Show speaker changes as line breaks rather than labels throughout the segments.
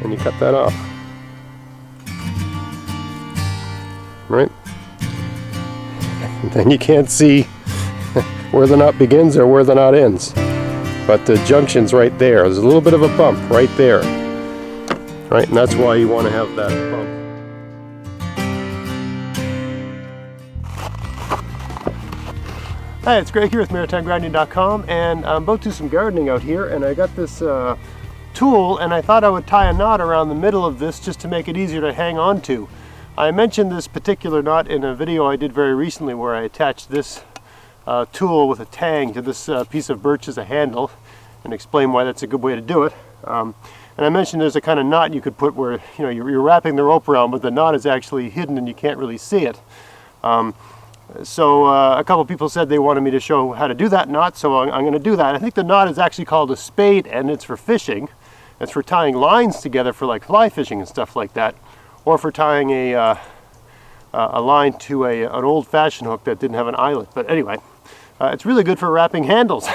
and you cut that off. Right? And then you can't see where the knot begins or where the knot ends. But the junction's right there. There's a little bit of a bump right there. Right? And that's why you want to have that bump. Hi, it's Greg here with MaritimeGrinding.com, and I'm about to do some gardening out here, and I got this tool, and I thought I would tie a knot around the middle of this just to make it easier to hang on to. I mentioned this particular knot in a video I did very recently where I attached this tool with a tang to this piece of birch as a handle, and explain why that's a good way to do it. And I mentioned there's a kind of knot you could put where you're wrapping the rope around, but the knot is actually hidden and you can't really see it. So a couple people said they wanted me to show how to do that knot, so I'm going to do that. I think the knot is actually called a spade, and it's for fishing. It's for tying lines together for like fly fishing and stuff like that, or for tying a line to an old-fashioned hook that didn't have an eyelet. But anyway, it's really good for wrapping handles.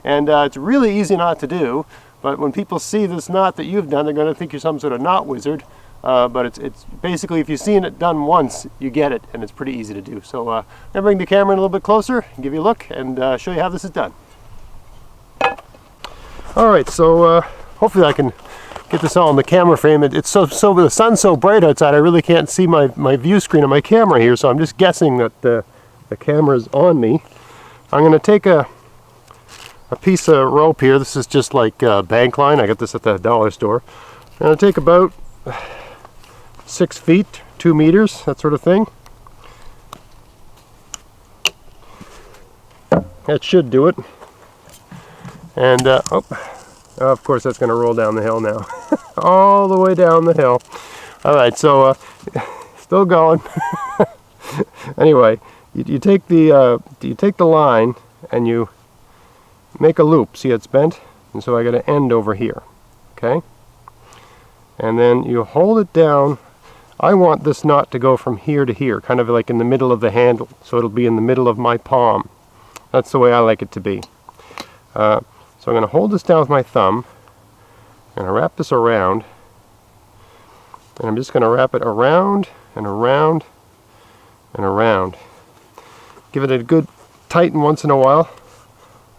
And it's really easy knot to do, but when people see this knot that you've done, they're going to think you're some sort of knot wizard. But it's basically, if you've seen it done once, you get it, and it's pretty easy to do. So I'm going to bring the camera in a little bit closer and give you a look and show you how this is done. Alright, so hopefully I can get this all in the camera frame. It's so the sun's so bright outside, I really can't see my view screen on my camera here, so I'm just guessing that the camera's on me. I'm going to take a piece of rope here. This is just like bank line. I got this at the dollar store. I'm going to take about 6 feet, 2 meters, that sort of thing. That should do it. And of course that's going to roll down the hill now. All the way down the hill. Alright, so still going. Anyway, you take the line and you make a loop. See, it's bent, and so I got an end over here. Okay? And then you hold it down. I want this knot to go from here to here, kind of like in the middle of the handle, so it'll be in the middle of my palm. That's the way I like it to be. So I'm going to hold this down with my thumb, I'm going to wrap this around, and I'm just going to wrap it around and around and around. Give it a good tighten once in a while.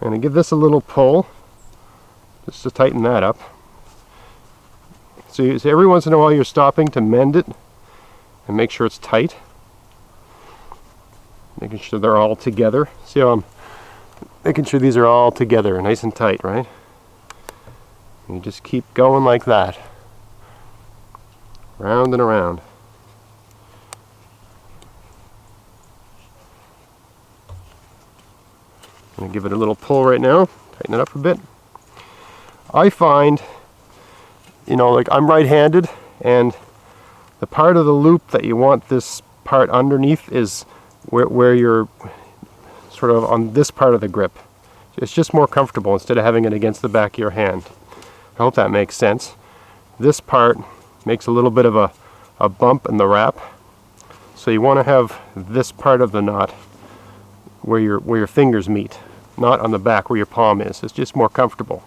I'm going to give this a little pull, just to tighten that up. So every once in a while you're stopping to mend it and make sure it's tight. Making sure they're all together. See how I'm making sure these are all together, nice and tight, right? And you just keep going like that. Round and around. I'm going to give it a little pull right now, tighten it up a bit. I find, like I'm right-handed, and the part of the loop that you want this part underneath is where you're sort of on this part of the grip. It's just more comfortable instead of having it against the back of your hand. I hope that makes sense. This part makes a little bit of a bump in the wrap, so you want to have this part of the knot where your fingers meet, not on the back where your palm is. It's just more comfortable.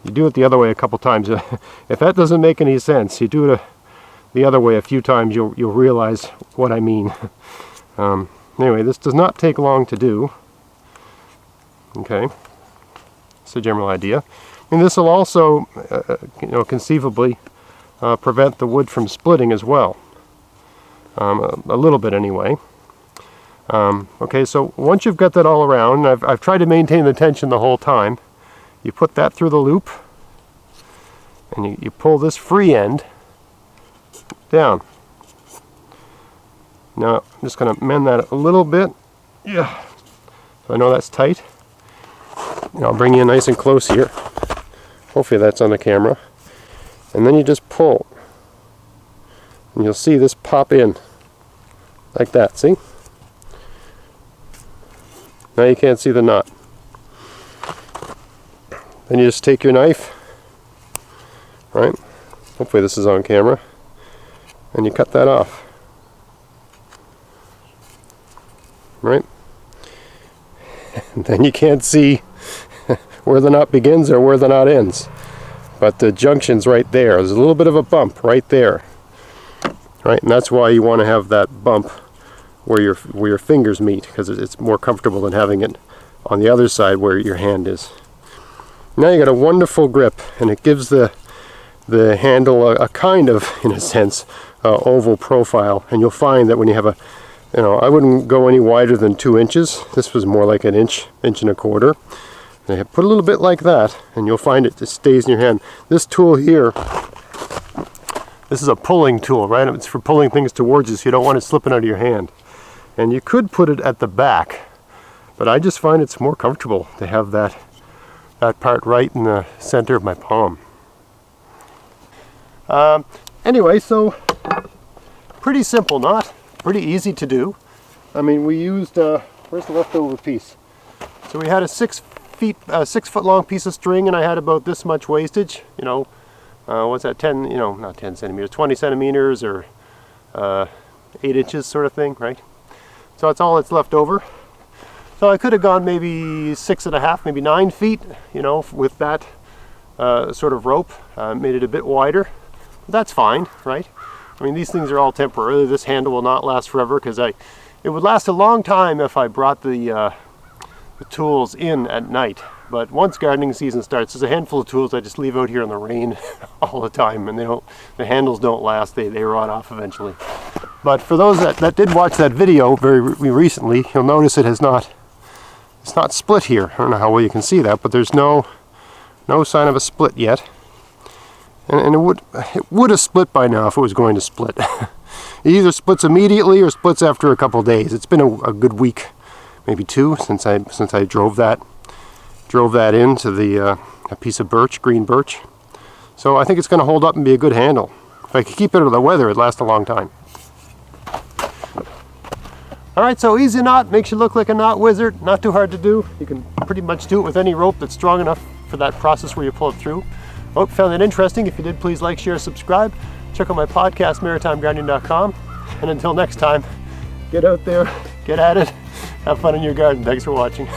You do it the other way a couple times. If that doesn't make any sense, you do it the other way a few times, you'll realize what I mean. Anyway, this does not take long to do. Okay, it's a general idea. And this will also, conceivably prevent the wood from splitting as well. A little bit anyway. Okay, so once you've got that all around, I've tried to maintain the tension the whole time. You put that through the loop, and you pull this free end down. Now I'm just going to mend that a little bit. Yeah, so I know that's tight. And I'll bring you nice and close here. Hopefully that's on the camera. And then you just pull, and you'll see this pop in like that. See? Now you can't see the knot. Then you just take your knife, right? Hopefully this is on camera, and you cut that off, right? And then you can't see where the knot begins or where the knot ends. but the junction's right there. There's a little bit of a bump right there, right? And that's why you want to have that bump where your fingers meet, because it's more comfortable than having it on the other side where your hand is. Now you got a wonderful grip, and it gives the handle a kind of, in a sense, oval profile. And you'll find that when you have I wouldn't go any wider than 2 inches. This was more like an inch and a quarter. And put a little bit like that, and you'll find it just stays in your hand. This tool here, this is a pulling tool, right? It's for pulling things towards you, so you don't want it slipping out of your hand. And you could put it at the back, but I just find it's more comfortable to have that part right in the center of my palm. Anyway, so pretty simple knot, pretty easy to do. I mean, we used, where's the leftover piece? So we had a 6 foot long piece of string, and I had about this much wastage, what's that, 10, not 10 centimeters, 20 centimeters or 8 inches sort of thing, right? So that's all that's left over. So I could have gone maybe 6.5, maybe 9 feet, with that sort of rope, made it a bit wider. But that's fine, right? I mean, these things are all temporary. This handle will not last forever, because it would last a long time if I brought the tools in at night. But once gardening season starts, there's a handful of tools I just leave out here in the rain all the time, and the handles don't last. They rot off eventually. But for those that did watch that video very recently, you'll notice it's not split here. I don't know how well you can see that, but there's no sign of a split yet. And it would have split by now if it was going to split. It either splits immediately or splits after a couple days. It's been a good week, maybe 2, since I drove that into the a piece of birch, green birch. So I think it's going to hold up and be a good handle. If I could keep it out of the weather, it'd last a long time. Alright, so easy knot, makes you look like a knot wizard, not too hard to do. You can pretty much do it with any rope that's strong enough for that process where you pull it through. I hope you found that interesting. If you did, please like, share, subscribe. Check out my podcast, maritimegardening.com. And until next time, get out there, get at it, have fun in your garden. Thanks for watching.